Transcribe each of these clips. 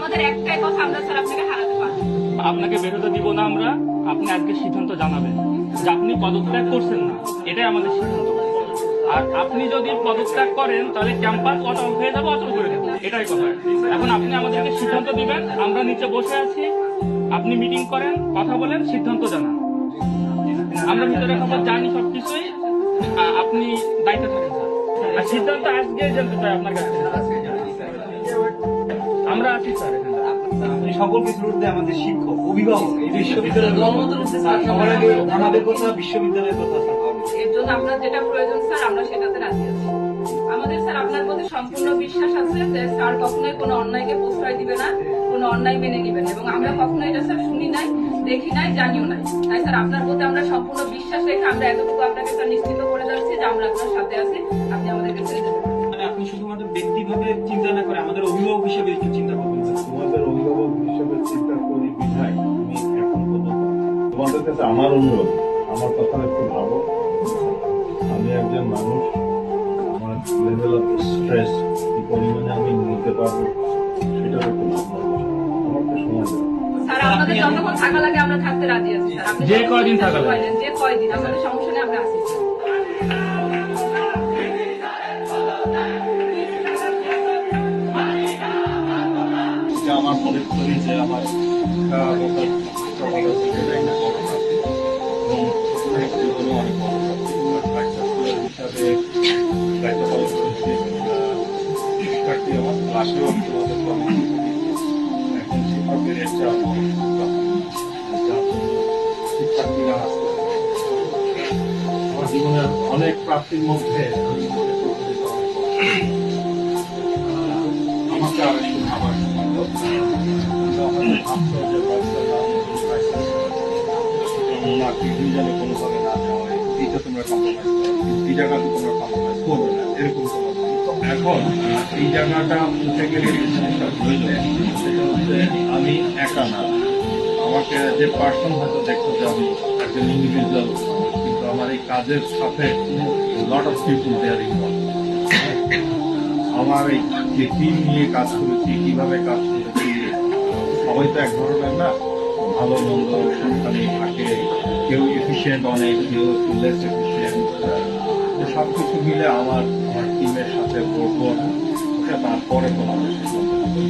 আমাদের একটাই কথা, আমরা স্যার আপনাকে হারাতে পারবো। আপনাকে বেরোতে দিব না আমরা। আপনি আজকে সিদ্ধান্ত জানাবেন যে আপনি পদত্যাগ করছেন না, এটাই আমাদের সিদ্ধান্ত। আর আপনি যদি পদত্যাগ করেন তাহলে ক্যাম্পাস অচল হয়ে যাবে, অচল করে দেবো, এটাই কথা। এখন আপনি আমাদেরকে সিদ্ধান্ত দিবেন, আমরা নিচে বসে আছি, আপনি মিটিং করেন, কথা বলেন, সিদ্ধান্ত জানান। আমরা ভিতরে খবর জানি সবকিছুই, আপনি দায়িত্ব থাকেন স্যার। আর সিদ্ধান্ত আজকে জানতে চাই আপনার কাছে। আমরা আছি স্যার এখানে। সকল কিছুর ঊর্ধ্বে আমাদের শিক্ষক, অভিভাবক, এই বিশ্ববিদ্যালয়ের সবার আগে আমাদের কথা, বিশ্ববিদ্যালয়ের কথা। এর জন্য আপনার যেটা প্রয়োজন স্যার, আমরা সেটাতে রাজি আছি। আমাদের স্যার আপনার প্রতি সম্পূর্ণ বিশ্বাস আছে যে স্যার কখনোই কোনো অন্যায়কে প্রশ্রয় দিবে না, কোনো অন্যায় মেনে নিবে না, এবং আমরা কখনো এটা স্যার শুনি নাই, দেখি নাই, জানিও নাই। তাই স্যার আপনার প্রতি আমরা সম্পূর্ণ বিশ্বাস রেখে আমরা এতটুকু আপনাকে স্যার নিশ্চিত করে যাচ্ছি যে আমরা আপনার সাথে আছি, আপনি আমাদেরকে ছেড়ে দেবেন। মানে আপনি শুধুমাত্র ব্যক্তিভাবে চিন্তা না করে আমাদের অভিভাবক হিসেবে একটু চিন্তা করবেন। তোমাদের অভিভাবক হিসেবে চিন্তা করি বিধায় আমি এখন পর্যন্ত তোমাদের কাছে আমার অনুরোধ, আমার কথা একটু ভাবো। আমি একজন মানুষ, আমার লেভেল অফ স্ট্রেস কি পরিমাণে আমি নিতে পারবো সেটা একটু ভাবনা, আমার তো সময় দেবো। স্যার আপনাদের যতক্ষণ থাকা লাগে আমরা থাকতে রাজি আছি স্যার। আপনি যে কয়দিন থাকা লাগে। যে কয়দিন, আমাদের সমস্যা নেই, আমরা আছি। আমার মনে করি যে আমার অনেক হিসাবে দায়িত্ব পালন করেছি। শিক্ষার্থী আমার ক্লাসেও আমি তোমাদের এখন শিক্ষকের একটা শিক্ষার্থীরা আসতে আমার জীবনের অনেক প্রাপ্তির মধ্যে আমি মনে করতে আমাকে আর একটু ভাবার দুইজনে কোনোভাবে না যাওয়া, এইটা তোমরা কম্প্রোমাইজ করো, এই জায়গাটা তোমরা কম্প্রোমাইজ করবে না, এরকম এখন এই জায়গাটা উঠে গেলে জিনিসটা হইল সেটা হচ্ছে আমি একা না, আমাকে যে পার্সন হয়তো দেখতো যে আমি একজন ইন্ডিভিজুয়াল, কিন্তু আমার এই কাজের সাথে lot of people there involve. আমার এই যে টিম নিয়ে কাজ করেছি, কিভাবে কাজ করেছি, সবাই তো এক ধরনের না, ভালো মন্দ সংখ্যানে থাকে, কেউ এফিসিয়েন্ট অনেক, কেউ একটু লেস এফিসিয়েন্ট, সব কিছু মিলে আমার টিমের সাথে বলবো ওটা তারপরে তোমাদের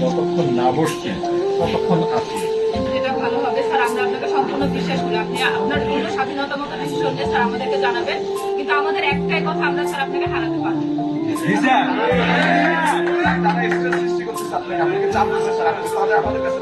যতক্ষণ না বসছে ততক্ষণ আছি। যেটা ভালো হবে স্যার, আমরা আপনাকে সম্পূর্ণ বিশ্বাস করি। আপনি আপনার পূর্ণ স্বাধীনতা মতো ডিসিশন নিয়ে স্যার আমাদেরকে জানাবেন, কিন্তু আমাদের একটাই কথা, আমরা স্যার আপনাকে হারাতে পারবো। তারা স্ট্রেস সৃষ্টি করতেছে, আপনাকে চাপ দিচ্ছে স্যার, আপনি আমাদের কাছে